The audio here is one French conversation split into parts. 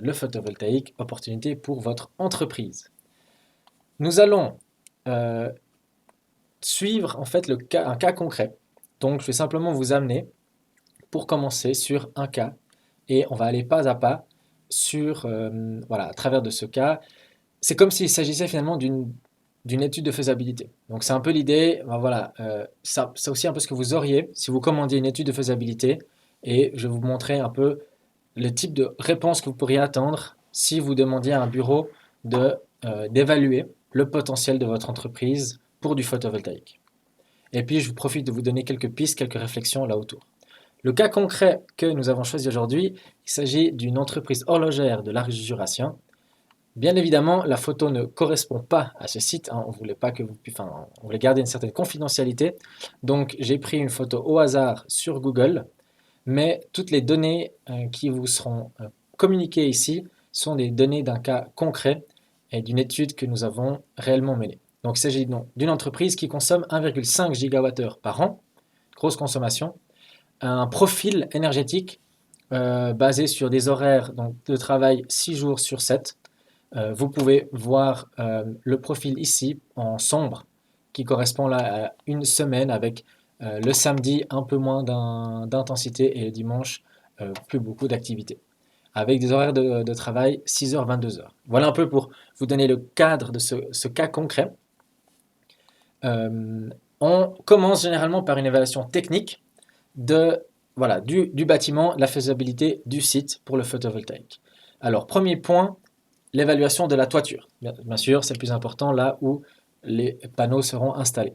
le photovoltaïque, opportunité pour votre entreprise. Nous allons suivre en fait un cas concret. Donc je vais simplement vous amener pour commencer sur un cas et on va aller pas à pas sur, voilà, à travers de ce cas. C'est comme s'il s'agissait finalement d'une étude de faisabilité. Donc c'est un peu l'idée, ben voilà, c'est aussi un peu ce que vous auriez si vous commandiez une étude de faisabilité et je vais vous montrer un peu le type de réponse que vous pourriez attendre si vous demandiez à un bureau d'évaluer le potentiel de votre entreprise pour du photovoltaïque. Et puis je vous profite de vous donner quelques pistes, quelques réflexions là autour. Le cas concret que nous avons choisi aujourd'hui, il s'agit d'une entreprise horlogère de l'Arc Jurassien. Bien évidemment, la photo ne correspond pas à ce site, hein, on voulait pas que vous, enfin, on voulait garder une certaine confidentialité. Donc j'ai pris une photo au hasard sur Google, mais toutes les données qui vous seront communiquées ici sont des données d'un cas concret et d'une étude que nous avons réellement menée. Donc il s'agit d'une entreprise qui consomme 1,5 gigawattheure par an, grosse consommation, un profil énergétique basé sur des horaires donc, de travail 6 jours sur 7. Vous pouvez voir le profil ici en sombre qui correspond là à une semaine avec le samedi un peu moins d'intensité et le dimanche plus beaucoup d'activité. Avec des horaires de travail 6h, 22h. Voilà un peu pour vous donner le cadre de ce cas concret. On commence généralement par une évaluation technique voilà, du bâtiment, la faisabilité du site pour le photovoltaïque. Alors, premier point, l'évaluation de la toiture. Bien sûr, c'est le plus important là où les panneaux seront installés.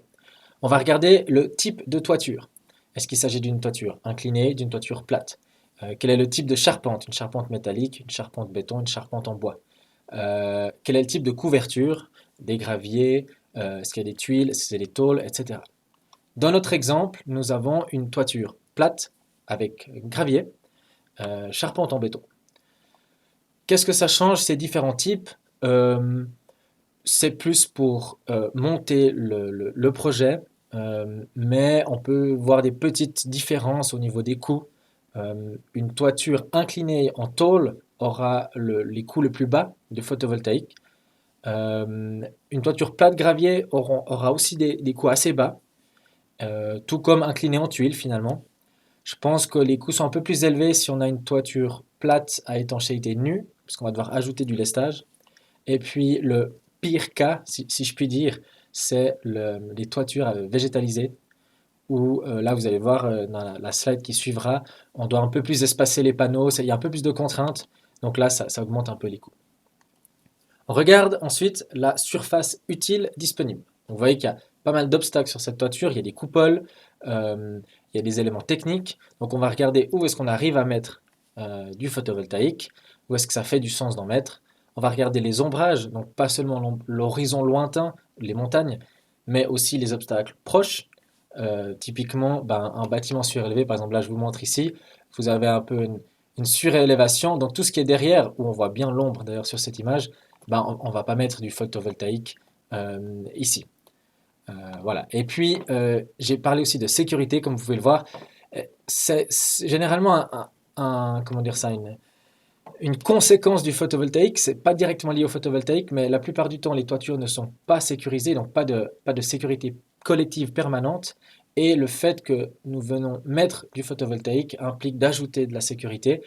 On va regarder le type de toiture. Est-ce qu'il s'agit d'une toiture inclinée, d'une toiture plate? Quel est le type de charpente? Une charpente métallique, une charpente béton, une charpente en bois. Quel est le type de couverture? Des graviers, est-ce qu'il y a des tuiles, est-ce que c'est des tôles, etc. Dans notre exemple, nous avons une toiture plate avec gravier, charpente en béton. Qu'est-ce que ça change ces différents types? C'est plus pour monter le projet, mais on peut voir des petites différences au niveau des coûts. Une toiture inclinée en tôle aura les coûts les plus bas de photovoltaïque. Une toiture plate gravier aura aussi des coûts assez bas, tout comme inclinée en tuile finalement. Je pense que les coûts sont un peu plus élevés si on a une toiture plate à étanchéité nue, parce qu'on va devoir ajouter du lestage. Et puis le pire cas, si je puis dire, c'est les toitures végétalisées, où là vous allez voir dans la slide qui suivra, on doit un peu plus espacer les panneaux, il y a un peu plus de contraintes, donc là ça augmente un peu les coûts. On regarde ensuite la surface utile disponible. Donc, vous voyez qu'il y a pas mal d'obstacles sur cette toiture, il y a des coupoles, il y a des éléments techniques, donc on va regarder où est-ce qu'on arrive à mettre du photovoltaïque, où est-ce que ça fait du sens d'en mettre. On va regarder les ombrages, donc pas seulement l'horizon lointain, les montagnes, mais aussi les obstacles proches. Typiquement, un bâtiment surélevé, par exemple là je vous montre ici, vous avez un peu une surélévation, donc tout ce qui est derrière, où on voit bien l'ombre d'ailleurs sur cette image, on ne va pas mettre du photovoltaïque ici. Voilà. Et puis, j'ai parlé aussi de sécurité, comme vous pouvez le voir. C'est généralement comment dire ça, une conséquence du photovoltaïque. C'est pas directement lié au photovoltaïque, mais la plupart du temps, les toitures ne sont pas sécurisées, donc pas de sécurité collective permanente. Et le fait que nous venons mettre du photovoltaïque implique d'ajouter de la sécurité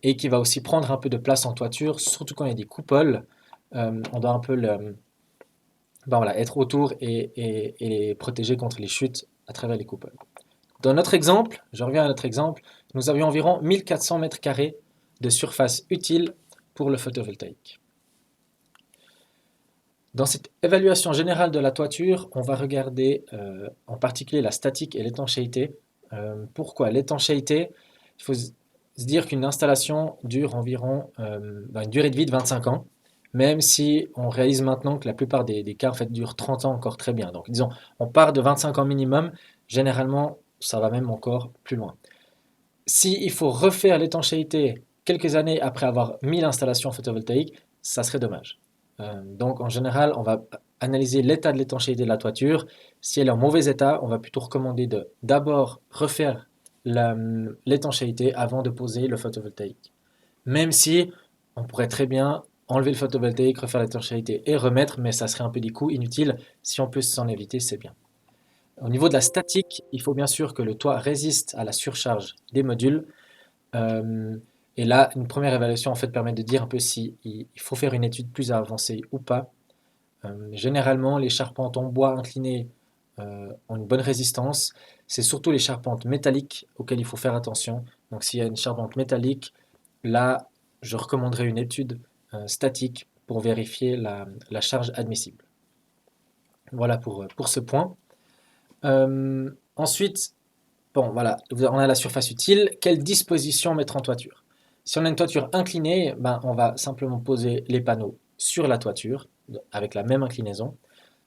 et qui va aussi prendre un peu de place en toiture, surtout quand il y a des coupoles. On doit un peu voilà, être autour et les protéger contre les chutes à travers les coupoles. Dans notre exemple, je reviens à notre exemple, nous avions environ 1400 mètres carrés de surface utile pour le photovoltaïque. Dans cette évaluation générale de la toiture, on va regarder en particulier la statique et l'étanchéité. Pourquoi l'étanchéité? Il faut se dire qu'une installation dure environ une durée de vie de 25 ans, même si on réalise maintenant que la plupart des cas en fait, durent 30 ans encore très bien. Donc disons, on part de 25 ans minimum, généralement ça va même encore plus loin. S'il faut refaire l'étanchéité quelques années après avoir mis l'installation photovoltaïque, ça serait dommage. Donc en général, on va analyser l'état de l'étanchéité de la toiture. Si elle est en mauvais état, on va plutôt recommander de d'abord refaire l'étanchéité avant de poser le photovoltaïque. Même si on pourrait très bien enlever le photovoltaïque, refaire l'étanchéité et remettre, mais ça serait un peu des coûts inutiles. Si on peut s'en éviter, c'est bien. Au niveau de la statique, il faut bien sûr que le toit résiste à la surcharge des modules. Euh, et là, une première évaluation en fait permet de dire un peu si il faut faire une étude plus avancée ou pas. Généralement, les charpentes en bois inclinées ont une bonne résistance. C'est surtout les charpentes métalliques auxquelles il faut faire attention. Donc s'il y a une charpente métallique, là, je recommanderais une étude statique pour vérifier la charge admissible. Voilà pour ce point. Ensuite, bon, voilà, on a la surface utile. Quelle disposition mettre en toiture? Si on a une toiture inclinée, ben, on va simplement poser les panneaux sur la toiture avec la même inclinaison,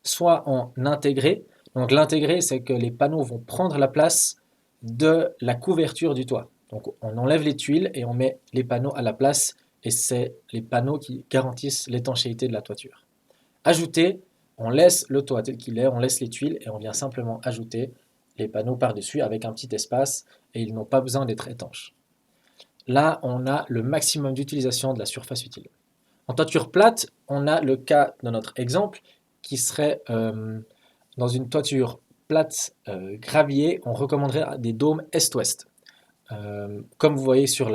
soit en intégré. Donc l'intégré, c'est que les panneaux vont prendre la place de la couverture du toit. Donc on enlève les tuiles et on met les panneaux à la place et c'est les panneaux qui garantissent l'étanchéité de la toiture. Ajouter, on laisse le toit tel qu'il est, on laisse les tuiles et on vient simplement ajouter les panneaux par-dessus avec un petit espace et ils n'ont pas besoin d'être étanches. Là, on a le maximum d'utilisation de la surface utile. En toiture plate, on a le cas de notre exemple qui serait dans une toiture plate gravier, on recommanderait des dômes est-ouest. Comme vous voyez sur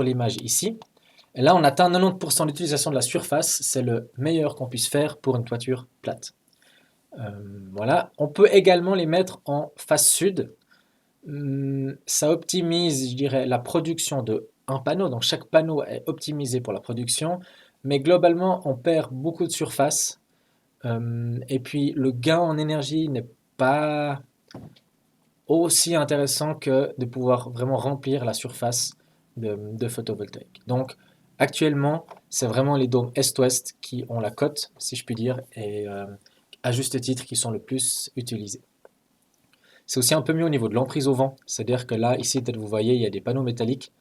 l'image ici. Et là, on atteint 90% d'utilisation de la surface. C'est le meilleur qu'on puisse faire pour une toiture plate. Voilà. On peut également les mettre en face sud. Ça optimise, je dirais, la production de un panneau. Donc chaque panneau est optimisé pour la production. Mais globalement, on perd beaucoup de surface. Et puis le gain en énergie n'est pas aussi intéressant que de pouvoir vraiment remplir la surface de photovoltaïque. Donc actuellement, c'est vraiment les dômes est-ouest qui ont la cote, si je puis dire, et à juste titre qui sont le plus utilisés. C'est aussi un peu mieux au niveau de l'emprise au vent, c'est-à-dire que là, ici, peut-être vous voyez, il y a des panneaux métalliques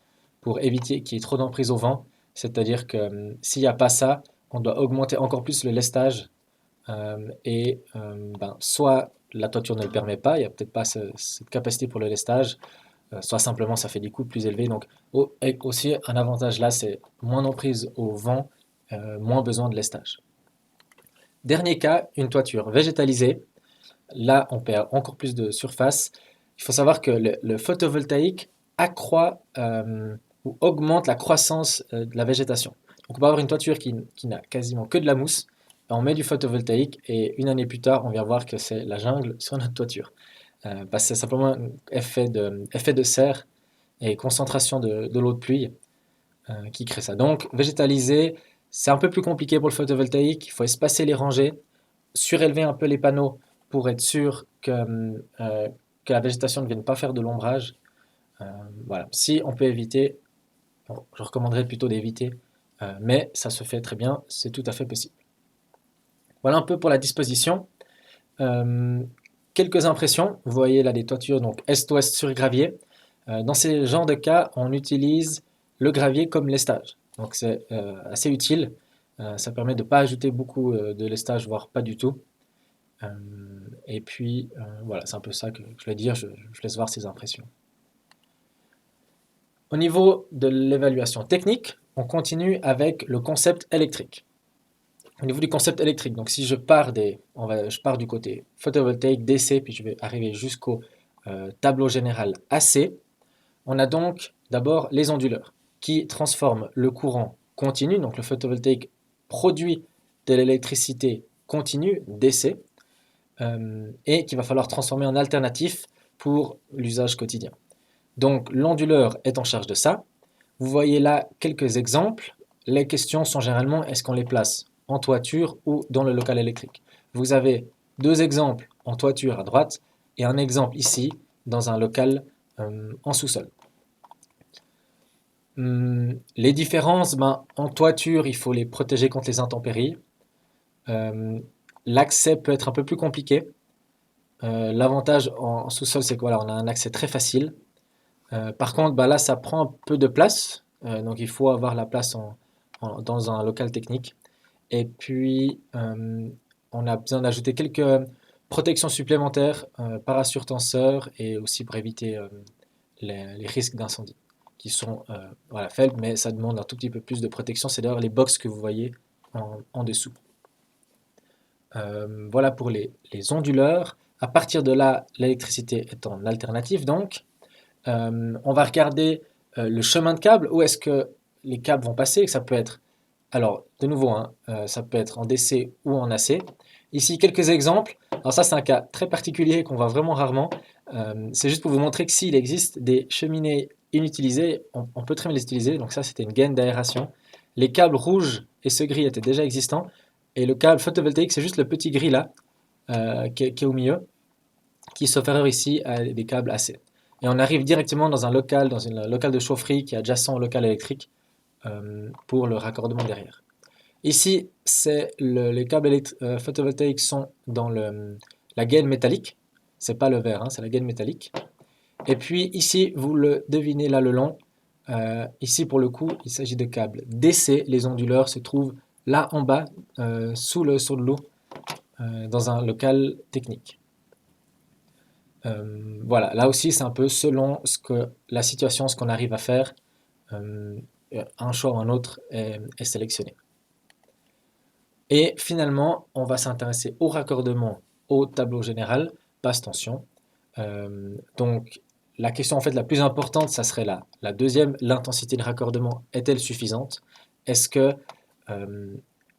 pour éviter qu'il y ait trop d'emprise au vent, c'est-à-dire que s'il n'y a pas ça, on doit augmenter encore plus le lestage ben, soit la toiture ne le permet pas, il n'y a peut-être pas cette capacité pour le lestage, soit simplement ça fait des coûts plus élevés. Donc aussi un avantage là, c'est moins d'emprise au vent, moins besoin de lestage. Dernier cas, une toiture végétalisée. Là, on perd encore plus de surface. Il faut savoir que le photovoltaïque accroît ou augmente la croissance de la végétation. Donc on peut avoir une toiture qui n'a quasiment que de la mousse, on met du photovoltaïque et une année plus tard, on vient voir que c'est la jungle sur notre toiture. Parce que c'est simplement un effet de serre et concentration de l'eau de pluie qui crée ça. Donc végétaliser, c'est un peu plus compliqué pour le photovoltaïque. Il faut espacer les rangées, surélever un peu les panneaux pour être sûr que la végétation ne vienne pas faire de l'ombrage. Voilà. Si on peut éviter, bon, je recommanderais plutôt d'éviter, mais ça se fait très bien, c'est tout à fait possible. Voilà un peu pour la disposition. Euh, Quelques impressions. Vous voyez là des toitures donc est-ouest sur gravier. Dans ces genres de cas, on utilise le gravier comme lestage. Donc c'est assez utile. Ça permet de ne pas ajouter beaucoup de lestage, voire pas du tout. Et puis voilà, c'est un peu ça que je voulais dire. Je laisse voir ces impressions. Au niveau de l'évaluation technique, on continue avec le concept électrique. Au niveau du concept électrique, donc si je pars du côté photovoltaïque DC, puis je vais arriver jusqu'au tableau général AC, on a donc d'abord les onduleurs qui transforment le courant continu, donc le photovoltaïque produit de l'électricité continue DC, et qu'il va falloir transformer en alternatif pour l'usage quotidien. Donc l'onduleur est en charge de ça. Vous voyez là quelques exemples. Les questions sont généralement est-ce qu'on les place en toiture ou dans le local électrique. Vous avez deux exemples en toiture à droite et un exemple ici dans un local en sous-sol. Les différences, ben, en toiture, il faut les protéger contre les intempéries. L'accès peut être un peu plus compliqué. L'avantage en sous-sol, c'est qu'on voilà, on a un accès très facile. Par contre, bah là, ça prend un peu de place. Donc, il faut avoir la place dans un local technique. Et puis, on a besoin d'ajouter quelques protections supplémentaires, parasur tenseur et aussi pour éviter les risques d'incendie qui sont voilà, faibles, mais ça demande un tout petit peu plus de protection. C'est d'ailleurs les box que vous voyez en dessous. Voilà pour les onduleurs. À partir de là, l'électricité est en alternative donc. On va regarder le chemin de câble, où est-ce que les câbles vont passer. Ça peut être, alors de nouveau, hein, ça peut être en DC ou en AC. Ici, quelques exemples. Alors ça, c'est un cas très particulier qu'on voit vraiment rarement. C'est juste pour vous montrer que s'il existe des cheminées inutilisées, on peut très bien les utiliser. Donc ça, c'était une gaine d'aération. Les câbles rouges et ce gris étaient déjà existants. Et le câble photovoltaïque, c'est juste le petit gris là, qui est au milieu, qui sauf erreur ici à des câbles AC. Et on arrive directement dans un local, dans une local de chaufferie qui est adjacent au local électrique pour le raccordement derrière. Ici, les câbles photovoltaïques sont dans la gaine métallique. C'est pas le verre, hein, c'est la gaine métallique. Et puis ici, vous le devinez là le long. Ici, pour le coup, il s'agit de câbles DC. Les onduleurs se trouvent là en bas, sous le seau de l'eau, dans un local technique. Voilà, là aussi, c'est un peu selon la situation, ce qu'on arrive à faire. Un choix ou un autre est sélectionné. Et finalement, on va s'intéresser au raccordement au tableau général, basse tension. Donc, la question en fait la plus importante, ça serait la deuxième, l'intensité de raccordement est-elle suffisante? Est-ce que,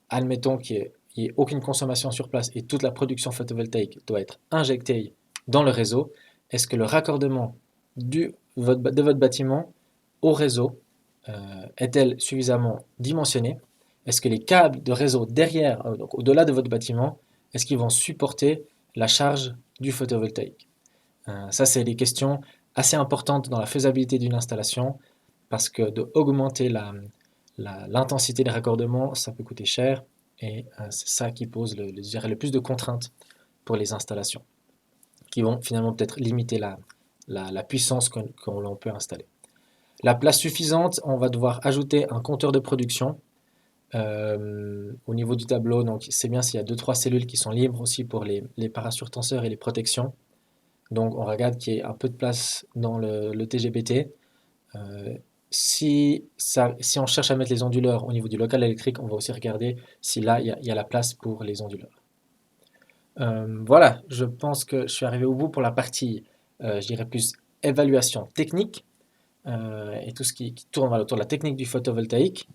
admettons qu'il n'y ait aucune consommation sur place et toute la production photovoltaïque doit être injectée dans le réseau, est-ce que le raccordement de votre bâtiment au réseau est-elle suffisamment dimensionnée? Est-ce que les câbles de réseau derrière, donc au-delà de votre bâtiment, est-ce qu'ils vont supporter la charge du photovoltaïque? Ça, c'est des questions assez importantes dans la faisabilité d'une installation, parce que d'augmenter l'intensité des raccordements, ça peut coûter cher, et c'est ça qui pose le plus de contraintes pour les installations, qui vont finalement peut-être limiter la puissance qu'on peut installer. La place suffisante, on va devoir ajouter un compteur de production au niveau du tableau. Donc c'est bien s'il y a 2-3 cellules qui sont libres aussi pour les parasurtenseurs et les protections. Donc on regarde qu'il y ait un peu de place dans le TGBT. Si on cherche à mettre les onduleurs au niveau du local électrique, on va aussi regarder si là il y a la place pour les onduleurs. Voilà, je pense que je suis arrivé au bout pour la partie, je dirais plus évaluation technique et tout ce qui tourne autour de la technique du photovoltaïque.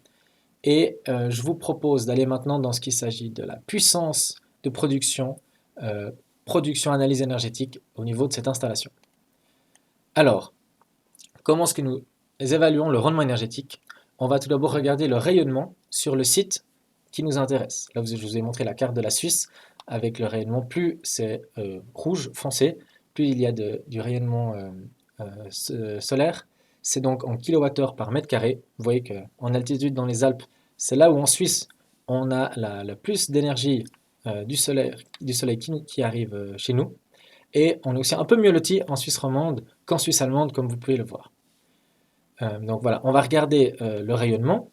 Et je vous propose d'aller maintenant dans ce qui s'agit de la puissance de production, analyse énergétique au niveau de cette installation. Alors, comment est-ce que nous évaluons le rendement énergétique? On va tout d'abord regarder le rayonnement sur le site qui nous intéresse. Là, je vous ai montré la carte de la Suisse avec le rayonnement. Plus c'est rouge foncé, plus il y a du rayonnement solaire. C'est donc en kWh par mètre carré. Vous voyez qu'en altitude dans les Alpes, c'est là où en Suisse, on a le plus d'énergie du soleil qui arrive chez nous. Et on est aussi un peu mieux loti en Suisse romande qu'en Suisse allemande, comme vous pouvez le voir. Donc voilà, on va regarder le rayonnement.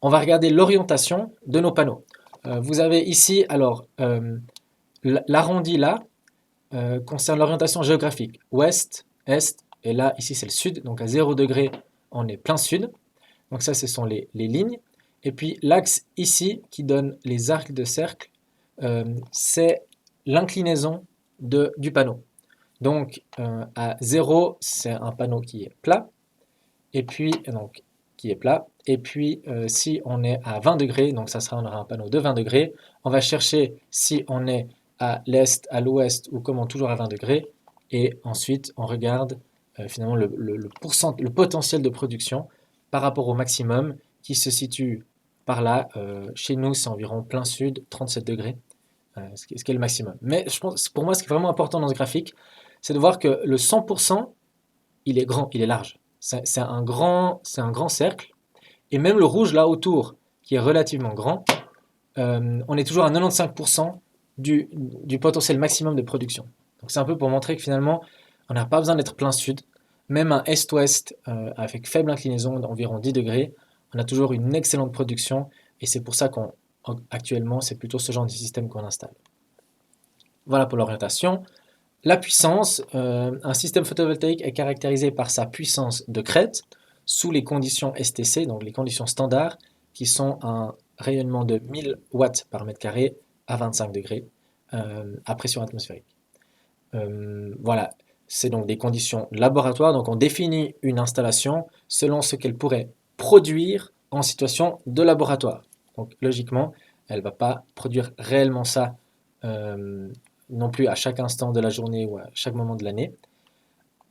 On va regarder l'orientation de nos panneaux. Vous avez ici, alors, l'arrondi là concerne l'orientation géographique. Ouest, est, et là, ici, c'est le sud. Donc à 0 degré, on est plein sud. Donc ça, ce sont les lignes. Et puis l'axe ici, qui donne les arcs de cercle, c'est l'inclinaison du panneau. Donc à 0, c'est un panneau qui est plat. Et puis, donc, qui est plat. Et puis, si on est à 20 degrés, donc on aura un panneau de 20 degrés. On va chercher si on est à l'est, à l'ouest ou comment toujours à 20 degrés. Et ensuite, on regarde finalement le potentiel de production par rapport au maximum qui se situe par là. Chez nous, c'est environ plein sud, 37 degrés, ce qui est le maximum. Mais je pense, pour moi, ce qui est vraiment important dans ce graphique, c'est de voir que le 100%, il est grand, il est large. C'est un grand cercle. Et même le rouge là autour, qui est relativement grand, on est toujours à 95% du potentiel maximum de production. Donc c'est un peu pour montrer que finalement, on n'a pas besoin d'être plein sud. Même un est-ouest avec faible inclinaison d'environ 10 degrés, on a toujours une excellente production. Et c'est pour ça qu'actuellement, c'est plutôt ce genre de système qu'on installe. Voilà pour l'orientation. La puissance, un système photovoltaïque est caractérisé par sa puissance de crête. sous les conditions STC, donc les conditions standards, qui sont un rayonnement de 1000 watts par mètre carré à 25 degrés à pression atmosphérique. Voilà, c'est donc des conditions laboratoires, donc on définit une installation selon ce qu'elle pourrait produire en situation de laboratoire. Donc logiquement, elle ne va pas produire réellement ça non plus à chaque instant de la journée ou à chaque moment de l'année.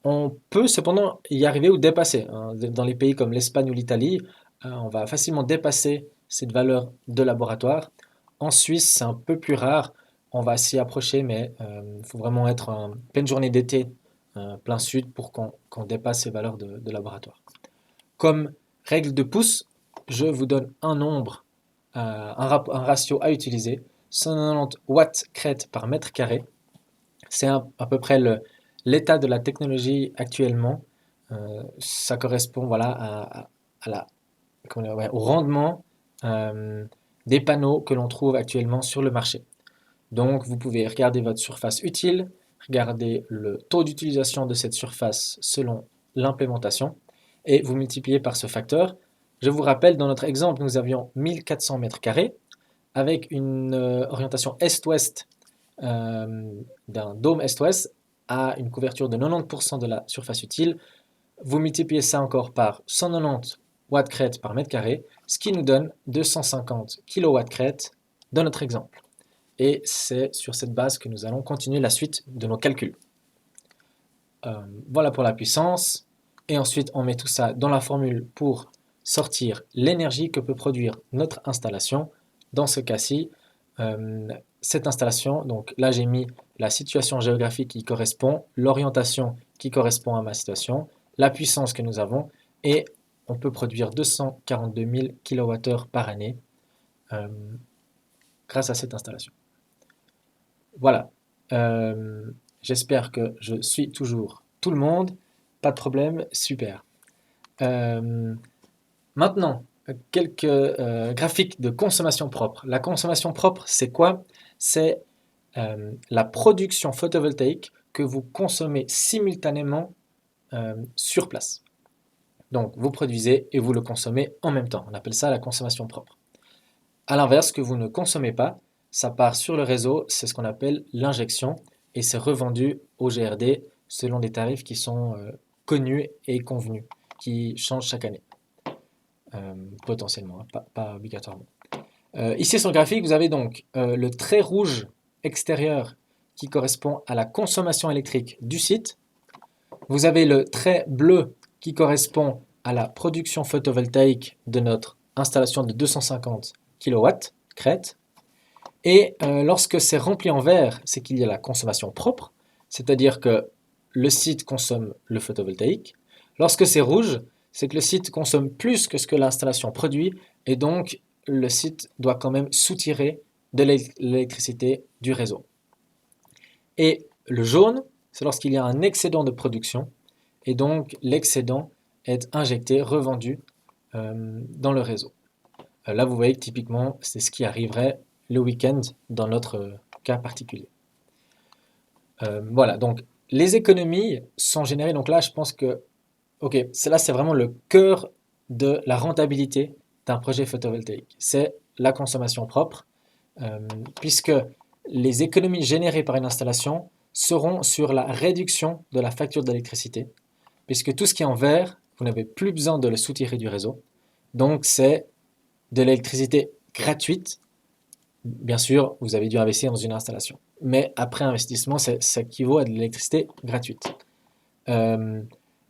On peut cependant y arriver ou dépasser, hein. Dans les pays comme l'Espagne ou l'Italie, on va facilement dépasser cette valeur de laboratoire. En Suisse, c'est un peu plus rare. On va s'y approcher, mais il faut vraiment être en pleine journée d'été, plein sud, pour qu'on dépasse ces valeurs de laboratoire. Comme règle de Pouce, je vous donne un nombre, un ratio à utiliser, 190 watts crête par mètre carré. C'est à peu près l'état de la technologie actuellement. Ça correspond voilà, au rendement des panneaux que l'on trouve actuellement sur le marché. Donc vous pouvez regarder votre surface utile, regarder le taux d'utilisation de cette surface selon l'implémentation et vous multipliez par ce facteur. Je vous rappelle, dans notre exemple, nous avions 1400 mètres carrés avec une orientation est-ouest d'un dôme est-ouest à une couverture de 90% de la surface utile. Vous multipliez ça encore par 190 watts crête par mètre carré, ce qui nous donne 250 kW crête dans notre exemple. Et c'est sur cette base que nous allons continuer la suite de nos calculs. Voilà pour la puissance. Et ensuite, on met tout ça dans la formule pour sortir l'énergie que peut produire notre installation. Dans ce cas-ci, cette installation, donc là j'ai mis la situation géographique qui correspond, l'orientation qui correspond à ma situation, la puissance que nous avons, et on peut produire 242 000 kWh par année grâce à cette installation. Voilà, j'espère que je suis toujours tout le monde, pas de problème, super. Maintenant, quelques graphiques de consommation propre. La consommation propre, c'est quoi? C'est la production photovoltaïque que vous consommez simultanément sur place. Donc, vous produisez et vous le consommez en même temps. On appelle ça la consommation propre. A l'inverse, ce que vous ne consommez pas, ça part sur le réseau, c'est ce qu'on appelle l'injection et c'est revendu au GRD selon des tarifs qui sont connus et convenus, qui changent chaque année. Potentiellement, hein, pas obligatoirement. Ici sur le graphique, vous avez donc le trait rouge extérieur qui correspond à la consommation électrique du site. Vous avez le trait bleu qui correspond à la production photovoltaïque de notre installation de 250 kW crête. Et lorsque c'est rempli en vert, c'est qu'il y a la consommation propre, c'est-à-dire que le site consomme le photovoltaïque. Lorsque c'est rouge, c'est que le site consomme plus que ce que l'installation produit et donc le site doit quand même soutirer de l'électricité du réseau. Et le jaune, c'est lorsqu'il y a un excédent de production et donc l'excédent est injecté, revendu dans le réseau. Là, vous voyez que typiquement, c'est ce qui arriverait le week-end dans notre cas particulier. Voilà, donc les économies sont générées. Donc là, je pense que, ok, là, c'est vraiment le cœur de la rentabilité d'un projet photovoltaïque. C'est la consommation propre, puisque les économies générées par une installation seront sur la réduction de la facture d'électricité, puisque tout ce qui est en vert, vous n'avez plus besoin de le soutirer du réseau. Donc, c'est de l'électricité gratuite. Bien sûr, vous avez dû investir dans une installation. Mais après investissement, ça équivaut à de l'électricité gratuite.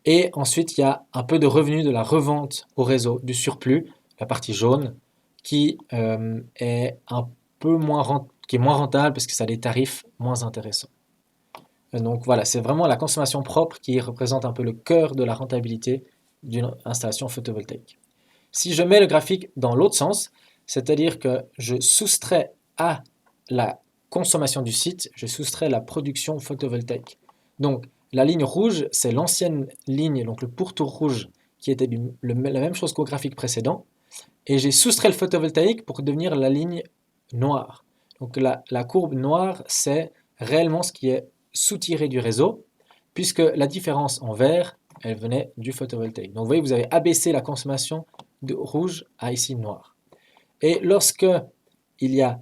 Et ensuite, il y a un peu de revenu de la revente au réseau du surplus, la partie jaune, qui est un peu moins rentable parce que ça a des tarifs moins intéressants. Donc voilà, c'est vraiment la consommation propre qui représente un peu le cœur de la rentabilité d'une installation photovoltaïque. Si je mets le graphique dans l'autre sens, c'est-à-dire que je soustrais à la consommation du site, je soustrais la production photovoltaïque. Donc la ligne rouge, c'est l'ancienne ligne, donc le pourtour rouge, qui était la même chose qu'au graphique précédent, et j'ai soustrait le photovoltaïque pour devenir la ligne noire. Donc la courbe noire, c'est réellement ce qui est soutiré du réseau, puisque la différence en vert, elle venait du photovoltaïque. Donc vous voyez, vous avez abaissé la consommation de rouge à ici noir. Et lorsque il y a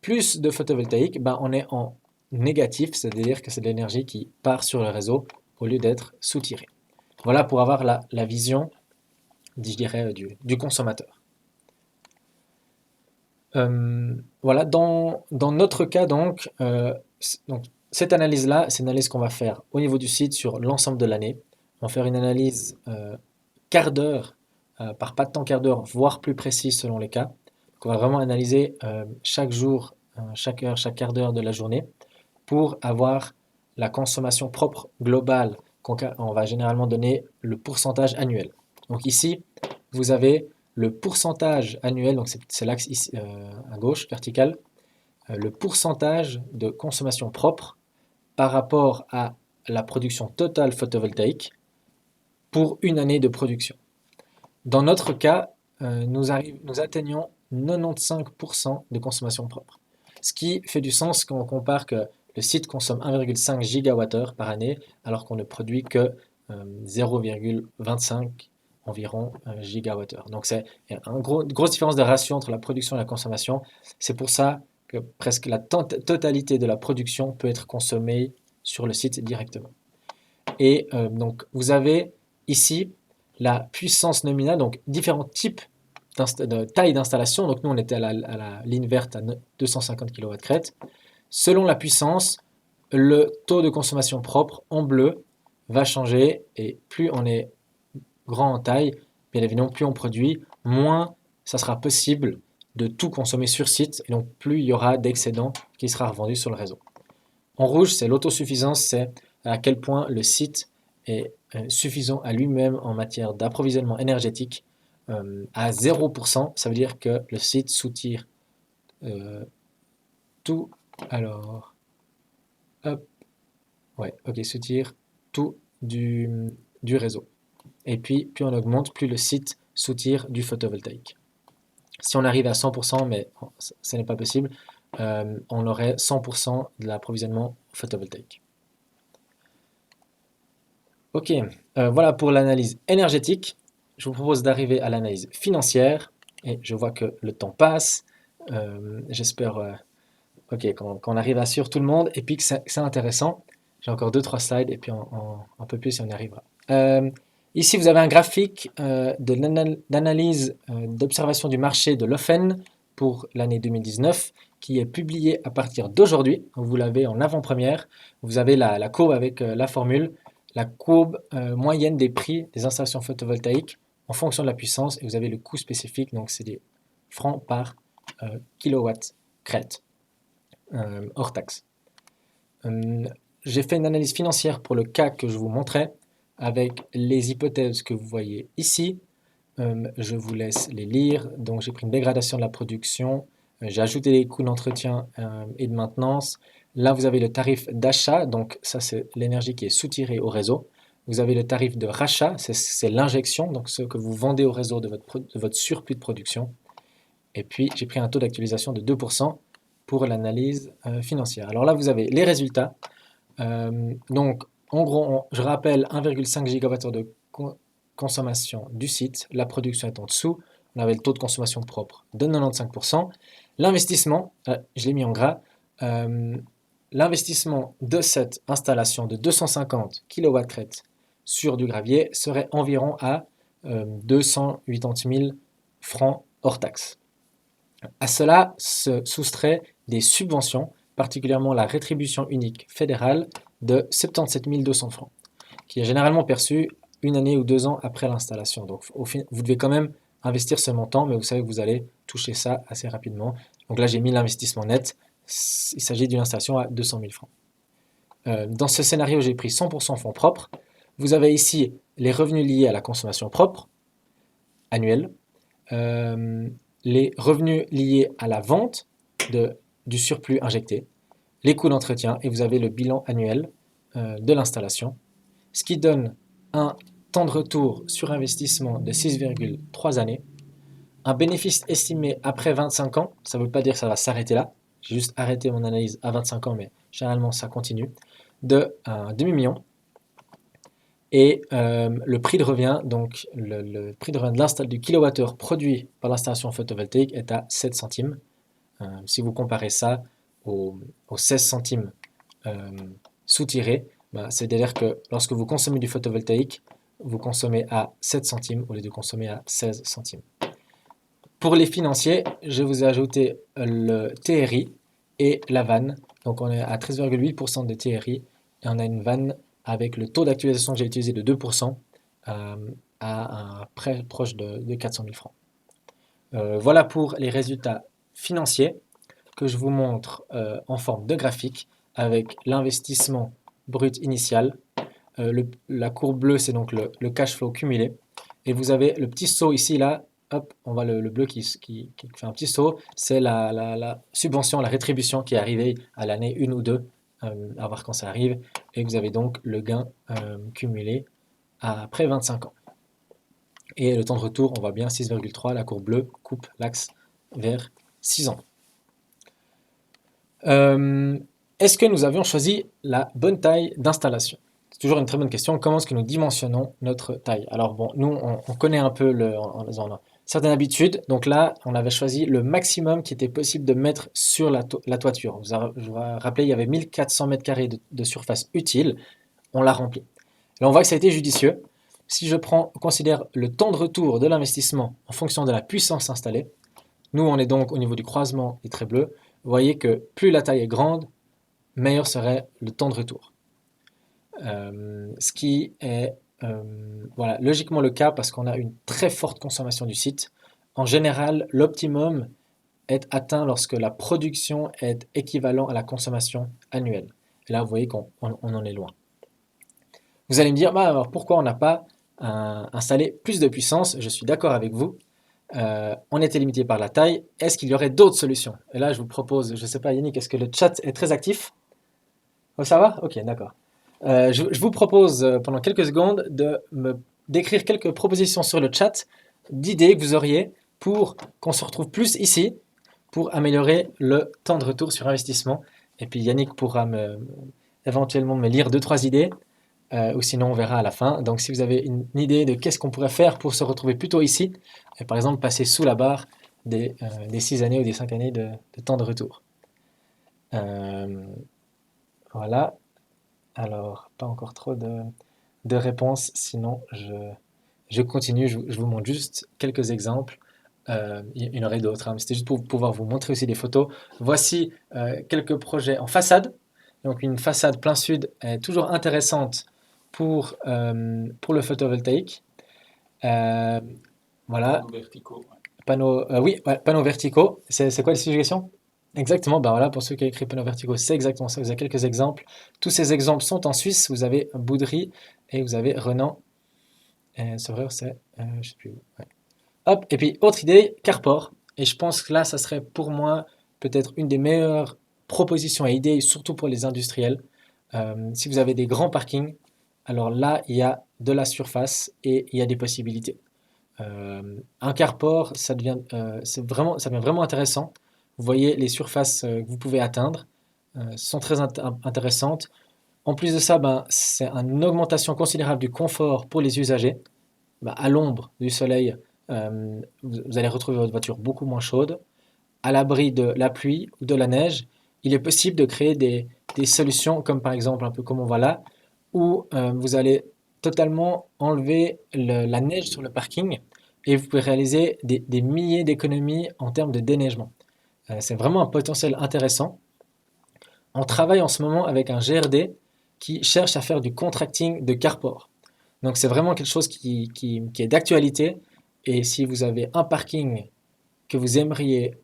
plus de photovoltaïque, ben on est en négatif, c'est-à-dire que c'est de l'énergie qui part sur le réseau au lieu d'être soutirée. Voilà pour avoir la vision, je dirais, du consommateur. Voilà, dans notre cas donc cette analyse-là, c'est une analyse qu'on va faire au niveau du site sur l'ensemble de l'année. On va faire une analyse quart d'heure par pas de temps quart d'heure, voire plus précise selon les cas. Donc on va vraiment analyser chaque jour, chaque heure, chaque quart d'heure de la journée pour avoir la consommation propre globale. On va généralement donner le pourcentage annuel. Donc ici, vous avez le pourcentage annuel, donc c'est l'axe ici, à gauche, vertical, le pourcentage de consommation propre par rapport à la production totale photovoltaïque pour une année de production. Dans notre cas, nous atteignons 95% de consommation propre. Ce qui fait du sens quand on compare que le site consomme 1,5 gigawattheure par année alors qu'on ne produit que 0,25 environ gigawattheure. Donc c'est une grosse différence de ratio entre la production et la consommation. C'est pour ça que presque la totalité de la production peut être consommée sur le site directement. Et donc vous avez ici la puissance nominale, donc différents types de taille d'installation. Donc nous on était à la ligne verte à 250 kW crête. Selon la puissance, le taux de consommation propre en bleu va changer et plus on est grand en taille, bien évidemment plus on produit, moins ça sera possible de tout consommer sur site et donc plus il y aura d'excédent qui sera revendu sur le réseau. En rouge, c'est l'autosuffisance, c'est à quel point le site est suffisant à lui-même en matière d'approvisionnement énergétique. À 0%, ça veut dire que le site soutire tout. Alors, hop, ouais, ok, soutire tout du réseau. Et puis, plus on augmente, plus le site soutire du photovoltaïque. Si on arrive à 100%, mais ce n'est pas possible, on aurait 100% de l'approvisionnement photovoltaïque. Ok, voilà pour l'analyse énergétique. Je vous propose d'arriver à l'analyse financière. Et je vois que le temps passe. J'espère qu'on arrive à suivre tout le monde et puis que c'est intéressant. J'ai encore 2-3 slides et puis un peu plus si on y arrivera. Ici, vous avez un graphique d'analyse d'observation du marché de l'OFEN pour l'année 2019 qui est publié à partir d'aujourd'hui. Vous l'avez en avant-première. Vous avez la courbe avec la formule, la courbe moyenne des prix des installations photovoltaïques en fonction de la puissance et vous avez le coût spécifique, donc c'est des francs par kilowatt crête hors taxe. J'ai fait une analyse financière pour le cas que je vous montrais avec les hypothèses que vous voyez ici. Je vous laisse les lire. Donc j'ai pris une dégradation de la production, j'ai ajouté les coûts d'entretien et de maintenance. Là, vous avez le tarif d'achat, donc ça c'est l'énergie qui est soutirée au réseau. Vous avez le tarif de rachat, c'est l'injection, donc ce que vous vendez au réseau de votre surplus de production. Et puis j'ai pris un taux d'actualisation de 2% pour l'analyse financière. Alors là, vous avez les résultats. Donc en gros, je rappelle 1,5 GWh de consommation du site. La production est en dessous. On avait le taux de consommation propre de 95%. L'investissement, je l'ai mis en gras, l'investissement de cette installation de 250 kW sur du gravier serait environ à 280 000 francs hors taxe. À cela se soustrait des subventions, particulièrement la rétribution unique fédérale de 77 200 francs, qui est généralement perçue une année ou 2 ans après l'installation. Donc vous devez quand même investir ce montant, mais vous savez que vous allez toucher ça assez rapidement. Donc là, j'ai mis l'investissement net. Il s'agit d'une installation à 200 000 francs. Dans ce scénario, j'ai pris 100% fonds propres. Vous avez ici les revenus liés à la consommation propre annuelle, les revenus liés à la vente du surplus injecté, les coûts d'entretien, et vous avez le bilan annuel de l'installation, ce qui donne un temps de retour sur investissement de 6,3 années, un bénéfice estimé après 25 ans, ça ne veut pas dire que ça va s'arrêter là, j'ai juste arrêté mon analyse à 25 ans, mais généralement ça continue, de un demi-million, Et le prix de revient, donc le prix de revient du kilowattheure produit par l'installation photovoltaïque est à 7 centimes. Si vous comparez ça aux 16 centimes soutirés, c'est-à-dire que lorsque vous consommez du photovoltaïque, vous consommez à 7 centimes au lieu de consommer à 16 centimes. Pour les financiers, je vous ai ajouté le TRI et la vanne. Donc on est à 13,8% de TRI et on a une vanne avec le taux d'actualisation que j'ai utilisé de 2% à un prêt proche de 400 000 francs. Voilà pour les résultats financiers que je vous montre en forme de graphique avec l'investissement brut initial. La courbe bleue, c'est donc le cash flow cumulé. Et vous avez le petit saut ici, là, hop, on voit le bleu qui fait un petit saut. C'est la subvention, la rétribution qui est arrivée à l'année 1 ou 2, à voir quand ça arrive. Et vous avez donc le gain cumulé après 25 ans. Et le temps de retour, on voit bien 6,3, la courbe bleue coupe l'axe vers 6 ans. Est-ce que nous avions choisi la bonne taille d'installation? C'est toujours une très bonne question. Comment est-ce que nous dimensionnons notre taille? Alors bon, nous, on connaît un peu on a certaines habitudes. Donc là, on avait choisi le maximum qui était possible de mettre sur la toiture. Je vous rappelle, il y avait 1400 mètres carrés de surface utile. On l'a rempli. Là, on voit que ça a été judicieux. Si je considère le temps de retour de l'investissement en fonction de la puissance installée, nous, on est donc au niveau du croisement des traits bleus. Vous voyez que plus la taille est grande, meilleur serait le temps de retour. Ce qui est voilà, logiquement le cas parce qu'on a une très forte consommation du site. En général, l'optimum est atteint lorsque la production est équivalent à la consommation annuelle. Et là, vous voyez qu'on en est loin. Vous allez me dire, alors pourquoi on n'a pas installé plus de puissance? Je suis d'accord avec vous. On était limité par la taille. Est-ce qu'il y aurait d'autres solutions? Et là, je vous propose, je ne sais pas Yannick, est-ce que le chat est très actif? Oh, ça va? Ok, d'accord. Je vous propose pendant quelques secondes d'écrire quelques propositions sur le chat d'idées que vous auriez pour qu'on se retrouve plus ici pour améliorer le temps de retour sur investissement. Et puis Yannick pourra éventuellement me lire 2-3 idées ou sinon on verra à la fin. Donc si vous avez une idée de qu'est-ce qu'on pourrait faire pour se retrouver plutôt ici, et par exemple passer sous la barre des 6 années ou des 5 années de temps de retour. Voilà. Alors, pas encore trop de réponses, sinon je continue, je vous montre juste quelques exemples. Il y en aurait d'autres, hein, mais c'était juste pour pouvoir vous montrer aussi des photos. Voici quelques projets en façade. Donc une façade plein sud est toujours intéressante pour le photovoltaïque. Voilà. Panneaux verticaux. Oui, ouais, panneaux verticaux. C'est quoi les suggestions? Exactement, bah voilà, pour ceux qui ont écrit panneaux verticaux, c'est exactement ça. Vous avez quelques exemples. Tous ces exemples sont en Suisse. Vous avez Boudry et vous avez Renan. C'est vrai, je sais plus où. Ouais. Hop, et puis autre idée, carport. Et je pense que là, ça serait pour moi peut-être une des meilleures propositions et idées, surtout pour les industriels. Si vous avez des grands parkings, alors là, il y a de la surface et il y a des possibilités. Un carport, ça devient vraiment intéressant. Vous voyez les surfaces que vous pouvez atteindre sont très intéressantes. En plus de ça, c'est une augmentation considérable du confort pour les usagers. À l'ombre du soleil, vous allez retrouver votre voiture beaucoup moins chaude. À l'abri de la pluie ou de la neige, il est possible de créer des solutions comme par exemple un peu comme on voit là, où vous allez totalement enlever la neige sur le parking et vous pouvez réaliser des milliers d'économies en termes de déneigement. C'est vraiment un potentiel intéressant. On travaille en ce moment avec un GRD qui cherche à faire du contracting de carport. Donc c'est vraiment quelque chose qui est d'actualité. Et si vous avez un parking que vous aimeriez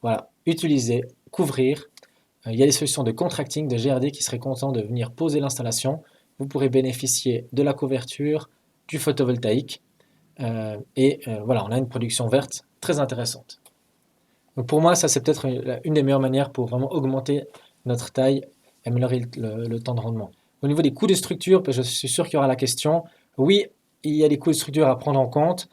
voilà, utiliser, couvrir, il y a des solutions de contracting, de GRD qui seraient contents de venir poser l'installation. Vous pourrez bénéficier de la couverture, du photovoltaïque. Voilà, on a une production verte très intéressante. Donc pour moi, ça c'est peut-être une des meilleures manières pour vraiment augmenter notre taille et améliorer le temps de rendement. Au niveau des coûts de structure, je suis sûr qu'il y aura la question. Oui, il y a des coûts de structure à prendre en compte.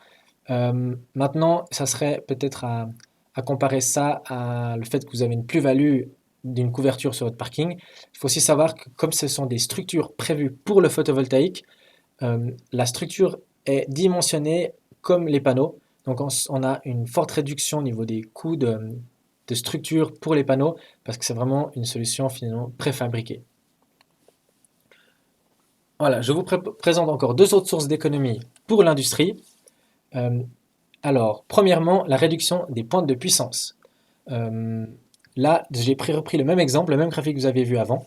Maintenant, ça serait peut-être à comparer ça à le fait que vous avez une plus-value d'une couverture sur votre parking. Il faut aussi savoir que comme ce sont des structures prévues pour le photovoltaïque, La structure est dimensionnée comme les panneaux. Donc on a une forte réduction au niveau des coûts de structure pour les panneaux parce que c'est vraiment une solution finalement préfabriquée. Voilà, je vous présente encore deux autres sources d'économie pour l'industrie. Euh, alors, premièrement, la réduction des pointes de puissance. Euh, Là, j'ai repris le même exemple, le même graphique que vous avez vu avant.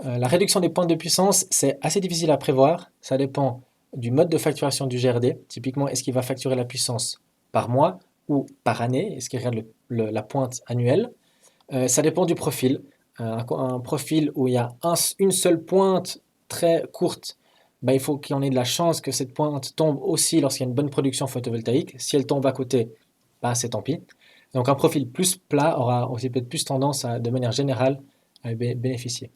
La réduction des pointes de puissance, c'est assez difficile à prévoir. Ça dépend du mode de facturation du GRD. Typiquement, est-ce qu'il va facturer la puissance par mois ou par année? Est-ce qu'il regarde la pointe annuelle? Ça dépend du profil. Un profil où il y a une seule pointe très courte, ben, il faut qu'il y en ait de la chance que cette pointe tombe aussi lorsqu'il y a une bonne production photovoltaïque. Si elle tombe à côté, ben, c'est tant pis. Donc un profil plus plat aura aussi peut-être plus tendance de manière générale, à bénéficier.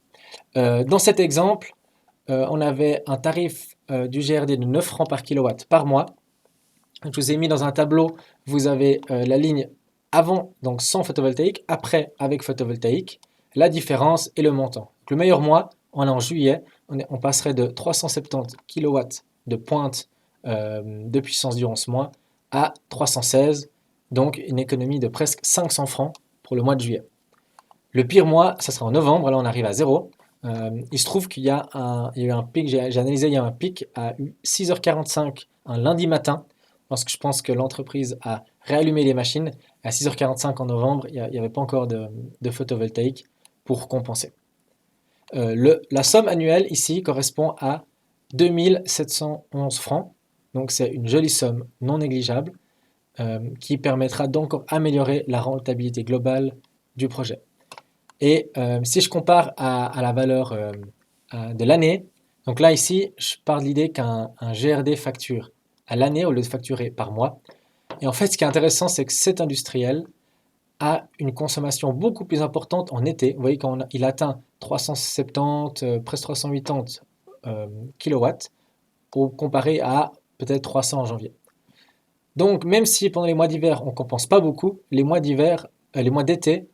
Dans cet exemple, on avait un tarif du GRD de 9 francs par kilowatt par mois. Je vous ai mis dans un tableau, vous avez la ligne avant, donc sans photovoltaïque, après avec photovoltaïque, la différence et le montant. Donc, le meilleur mois, on est en juillet, on passerait de 370 kilowatts de pointe de puissance durant ce mois à 316, donc une économie de presque 500 francs pour le mois de juillet. Le pire mois, ça sera en novembre, là on arrive à zéro. Il se trouve qu'il y a eu un pic, j'ai analysé, il y a un pic à 6h45 un lundi matin, lorsque je pense que l'entreprise a réallumé les machines. À 6h45 en novembre, il n'y avait pas encore de photovoltaïque pour compenser. La somme annuelle ici correspond à 2711 francs, donc c'est une jolie somme non négligeable qui permettra d'encore améliorer la rentabilité globale du projet. Et si je compare à la valeur de l'année, donc là ici, je pars de l'idée qu'un GRD facture à l'année au lieu de facturer par mois. Et en fait, ce qui est intéressant, c'est que cet industriel a une consommation beaucoup plus importante en été. Vous voyez, quand il atteint 370, presque 380 kilowatts, comparé à peut-être 300 en janvier. Donc, même si pendant les mois d'hiver, on ne compense pas beaucoup, les mois d'hiver, les mois d'été,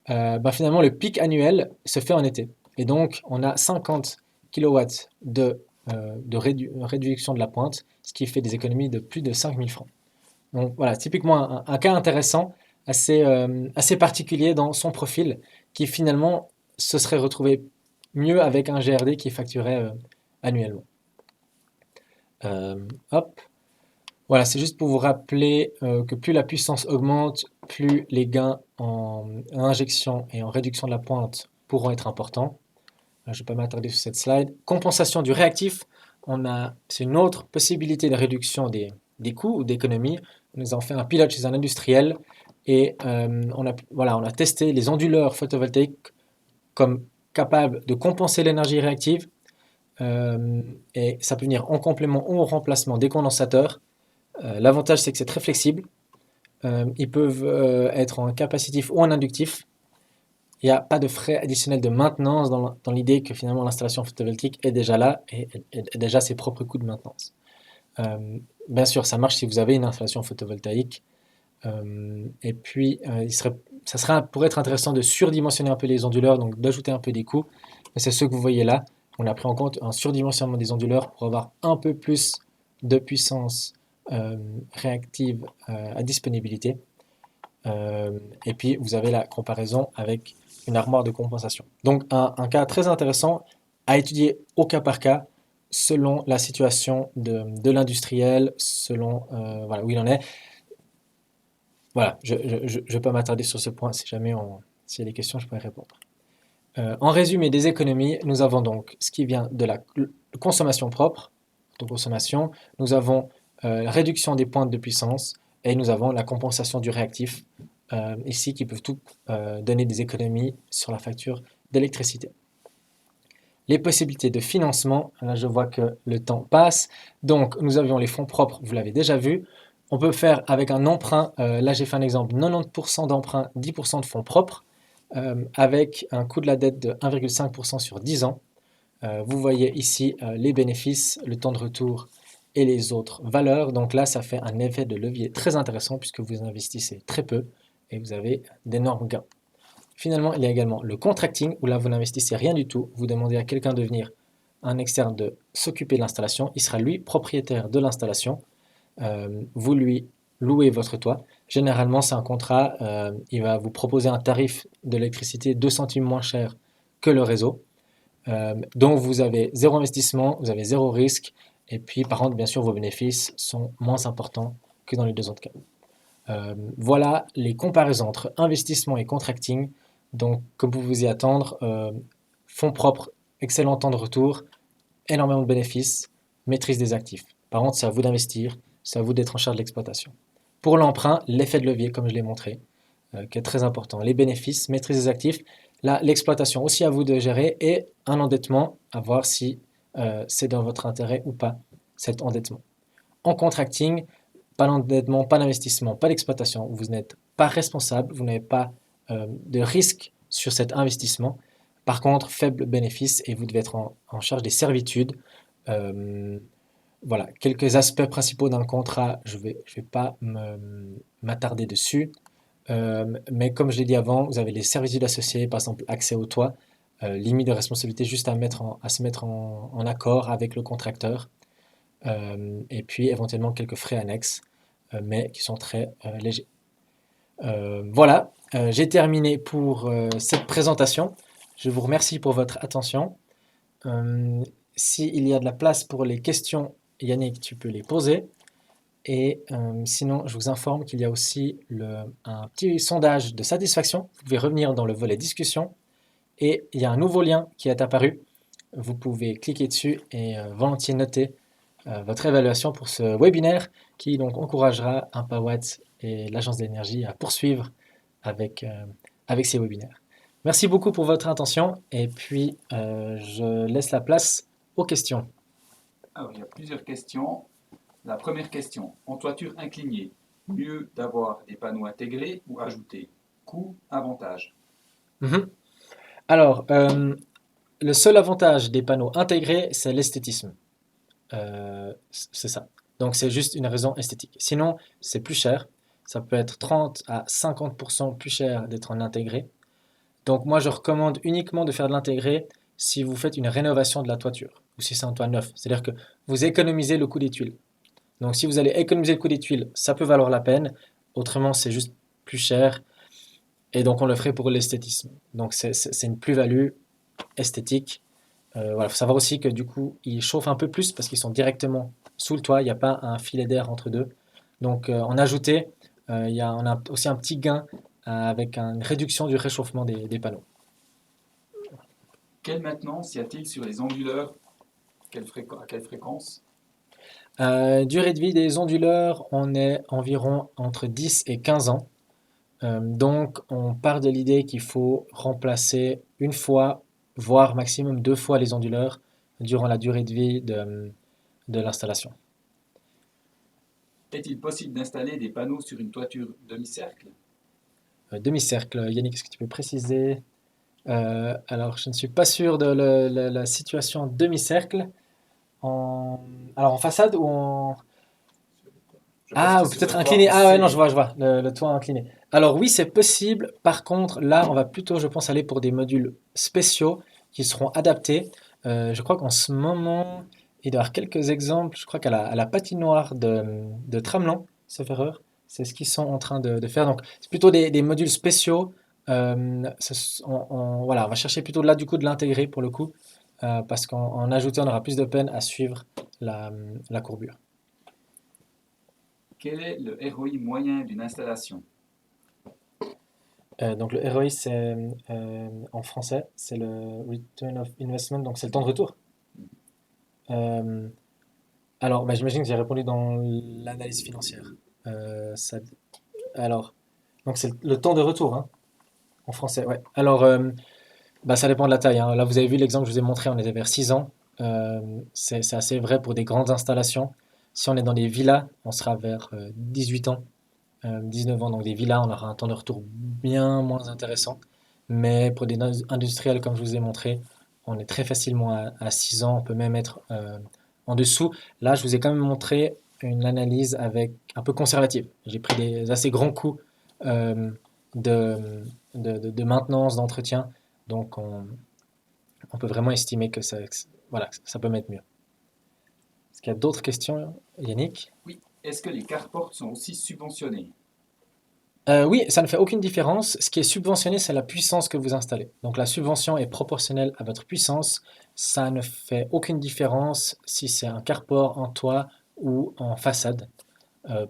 finalement, le pic annuel se fait en été. Et donc, on a 50 kilowatts de réduction de la pointe, ce qui fait des économies de plus de 5000 francs. Donc voilà, typiquement un cas intéressant, assez particulier dans son profil, qui finalement se serait retrouvé mieux avec un GRD qui facturait annuellement. Hop. Voilà, c'est juste pour vous rappeler que plus la puissance augmente, plus les gains en injection et en réduction de la pointe pourront être importants. Je ne vais pas m'attarder sur cette slide. Compensation du réactif, c'est une autre possibilité de réduction des coûts ou d'économie. Nous avons fait un pilote chez un industriel et on a testé les onduleurs photovoltaïques comme capables de compenser l'énergie réactive et ça peut venir en complément ou en remplacement des condensateurs. L'avantage, c'est que c'est très flexible. Ils peuvent être en capacitif ou en inductif. Il n'y a pas de frais additionnels de maintenance dans l'idée que finalement l'installation photovoltaïque est déjà là et a déjà ses propres coûts de maintenance. Bien sûr, ça marche si vous avez une installation photovoltaïque. Et puis, pourrait être intéressant de surdimensionner un peu les onduleurs, donc d'ajouter un peu des coûts. Mais c'est ce que vous voyez là. On a pris en compte un surdimensionnement des onduleurs pour avoir un peu plus de puissance réactive à disponibilité. Et puis, vous avez la comparaison avec une armoire de compensation. Donc, un cas très intéressant à étudier au cas par cas, selon la situation de l'industriel, selon où il en est. Voilà, je ne vais pas m'attarder sur ce point, si jamais s'il y a des questions, je pourrais répondre. En résumé des économies, nous avons donc ce qui vient de la consommation propre, de consommation, nous avons la réduction des pointes de puissance et nous avons la compensation du réactif, ici qui peuvent tout donner des économies sur la facture d'électricité. Les possibilités de financement, là je vois que le temps passe, donc nous avions les fonds propres, vous l'avez déjà vu, on peut faire avec un emprunt, là j'ai fait un exemple, 90% d'emprunt, 10% de fonds propres, avec un coût de la dette de 1,5% sur 10 ans. Vous voyez ici les bénéfices, le temps de retour et les autres valeurs. Donc là, ça fait un effet de levier très intéressant puisque vous investissez très peu et vous avez d'énormes gains. Finalement, il y a également le contracting où là, vous n'investissez rien du tout. Vous demandez à quelqu'un de venir un externe de s'occuper de l'installation. Il sera lui propriétaire de l'installation. Vous lui louez votre toit. Généralement, c'est un contrat, il va vous proposer un tarif de l'électricité 2 centimes moins cher que le réseau. Donc vous avez zéro investissement, vous avez zéro risque, et puis par contre, bien sûr, vos bénéfices sont moins importants que dans les deux autres cas. Voilà les comparaisons entre investissement et contracting. Donc, comme vous vous y attendre, fonds propres, excellent temps de retour, énormément de bénéfices, maîtrise des actifs. Par contre, c'est à vous d'investir, c'est à vous d'être en charge de l'exploitation. Pour l'emprunt, l'effet de levier, comme je l'ai montré, qui est très important. Les bénéfices, maîtrise des actifs, là, l'exploitation aussi à vous de gérer et un endettement, à voir si c'est dans votre intérêt ou pas, cet endettement. En contracting, pas d'endettement, pas d'investissement, pas d'exploitation. Vous n'êtes pas responsable, vous n'avez pas de risque sur cet investissement. Par contre, faible bénéfice et vous devez être en charge des servitudes. Euh, voilà, quelques aspects principaux d'un contrat, je vais pas m'attarder dessus. Mais comme je l'ai dit avant, vous avez les servitudes associées, par exemple accès au toit, limite de responsabilité juste à se mettre en accord avec le contracteur, et puis éventuellement quelques frais annexes, mais qui sont très légers. Voilà, j'ai terminé pour cette présentation. Je vous remercie pour votre attention. S'il y a de la place pour les questions, Yannick, tu peux les poser. Et sinon, je vous informe qu'il y a aussi un petit sondage de satisfaction. Vous pouvez revenir dans le volet discussion. Et il y a un nouveau lien qui est apparu. Vous pouvez cliquer dessus et volontiers noter votre évaluation pour ce webinaire qui donc encouragera Impawatt et l'Agence de l'énergie à poursuivre avec, avec ces webinaires. Merci beaucoup pour votre attention et puis je laisse la place aux questions. Alors, il y a plusieurs questions. La première question, en toiture inclinée, mieux d'avoir des panneaux intégrés ou ajoutés? Coût, avantage. Mhm. Alors, le seul avantage des panneaux intégrés, c'est l'esthétisme. C'est ça. Donc c'est juste une raison esthétique. Sinon, c'est plus cher. Ça peut être 30 à 50% plus cher d'être en intégré. Donc moi, je recommande uniquement de faire de l'intégré si vous faites une rénovation de la toiture ou si c'est un toit neuf. C'est-à-dire que vous économisez le coût des tuiles. Donc si vous allez économiser le coût des tuiles, ça peut valoir la peine. Autrement, c'est juste plus cher. Et donc on le ferait pour l'esthétisme. Donc c'est une plus-value esthétique. Voilà, faut savoir aussi que du coup, ils chauffent un peu plus parce qu'ils sont directement sous le toit. Il n'y a pas un filet d'air entre deux. Donc en ajouter, on a aussi un petit gain avec une réduction du réchauffement des panneaux. Quelle maintenance y a-t-il sur les onduleurs? À quelle fréquence? Durée de vie des onduleurs, on est environ entre 10 et 15 ans. Donc, on part de l'idée qu'il faut remplacer une fois, voire maximum deux fois les onduleurs durant la durée de vie de l'installation. Est-il possible d'installer des panneaux sur une toiture demi-cercle? Demi-cercle, Yannick, est-ce que tu peux préciser? Alors, je ne suis pas sûr de la situation demi-cercle. En... Alors, en façade ou en... Je pense Ah, que ou sur le peut-être toit incliné. en Ah ouais, non, C. je vois, le toit incliné. Alors oui, c'est possible. Par contre, là, on va plutôt, je pense, aller pour des modules spéciaux qui seront adaptés. Je crois qu'en ce moment, il doit y avoir quelques exemples. Je crois à la patinoire de Tramelan, sauf erreur, c'est ce qu'ils sont en train de faire. Donc, c'est plutôt des modules spéciaux. Voilà, on va chercher plutôt là, du coup, de l'intégrer pour le coup, parce qu'en ajoutant, on aura plus de peine à suivre la courbure. Quel est le ROI moyen d'une installation? Donc le ROI, c'est en français, c'est le Return of Investment, donc c'est le temps de retour. Euh, alors, bah, j'imagine que j'ai répondu dans l'analyse financière. Ça, alors, donc c'est le temps de retour, hein, en français, ouais. Alors, bah, ça dépend de la taille, hein. Là, vous avez vu l'exemple que je vous ai montré, on était vers 6 ans. C'est assez vrai pour des grandes installations. Si on est dans des villas, on sera vers 18 ans. 19 ans, donc des villas, on aura un temps de retour bien moins intéressant. Mais pour des industriels, comme je vous ai montré, on est très facilement à 6 ans, on peut même être en dessous. Là, je vous ai quand même montré une analyse avec un peu conservative. J'ai pris des assez grands coûts euh, de maintenance, d'entretien. Donc, on peut vraiment estimer que voilà, ça peut mettre mieux. Est-ce qu'il y a d'autres questions, Yannick? Oui. Est-ce que les carports sont aussi subventionnés? Oui, ça ne fait aucune différence. Ce qui est subventionné, c'est la puissance que vous installez. Donc la subvention est proportionnelle à votre puissance. Ça ne fait aucune différence si c'est un carport en toit ou en façade.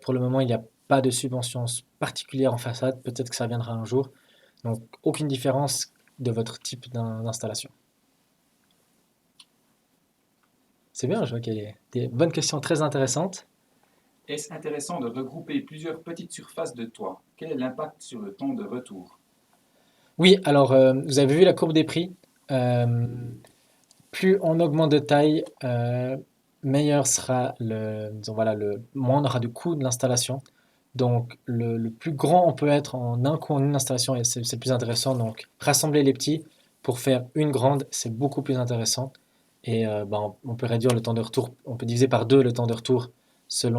Pour le moment, il n'y a pas de subvention particulière en façade. Peut-être que ça viendra un jour. Donc aucune différence de votre type d'installation. C'est bien, je vois qu'il y a des bonnes questions très intéressantes. Est-ce intéressant de regrouper plusieurs petites surfaces de toit? Quel est l'impact sur le temps de retour? Oui, alors vous avez vu la courbe des prix. Euh, Plus on augmente de taille, meilleur sera disons, voilà, moins on aura de coût de l'installation. Donc le plus grand on peut être en un coup en une installation et c'est le plus intéressant. Donc rassembler les petits pour faire une grande, c'est beaucoup plus intéressant. Et ben, on peut réduire le temps de retour, on peut diviser par deux le temps de retour selon